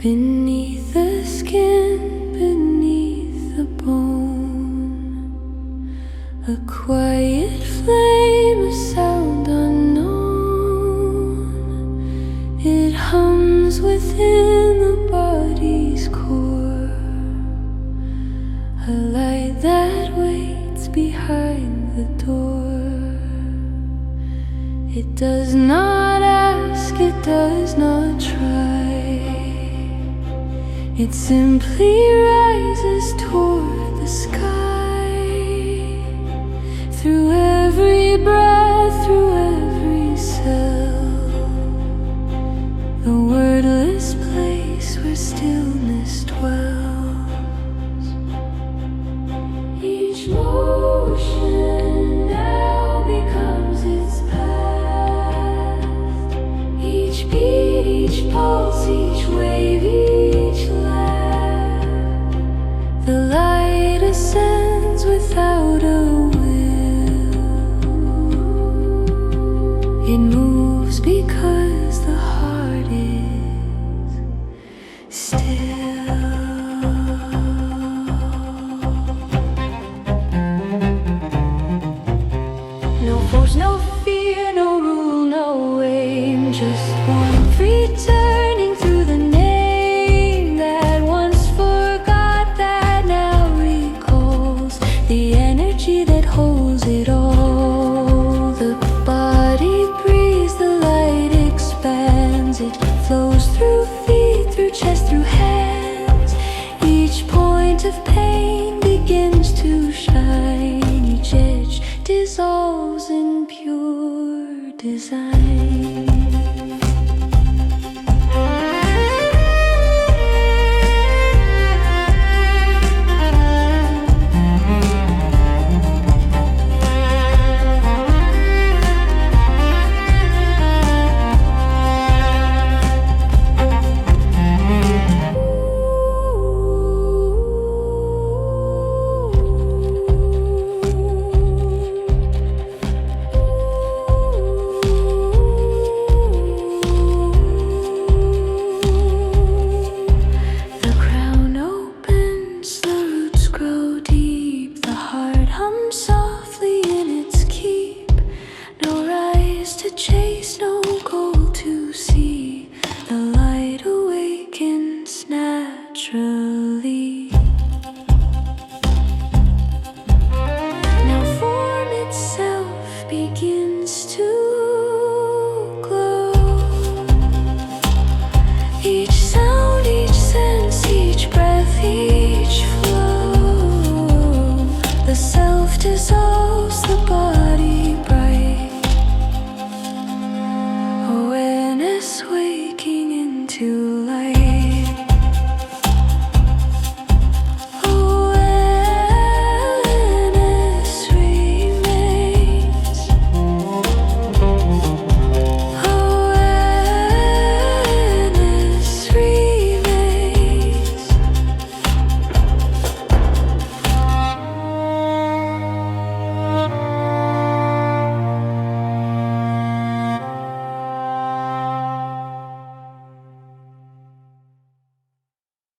Beneath the skin, beneath the bone, a quiet flame, a sound unknown. It hums within the body's core, a light that waits behind the door. It does not ask, it does not try. It simply rises toward the sky. Through every breath, through every cell, the wordless place where stillness dwells. Each motion now becomes its past. Each beat, each pulse, each wave, each laugh. The light ascends without a will. It moves because the heart is still. No force, no fear, no rule, no aim, just one returning through the name that once forgot, that now recalls the energy that holds it all. The body breathes, the light expands, it flows through feet, through chest, through hands. Each point of pain begins to shine, each edge dissolves in pure design.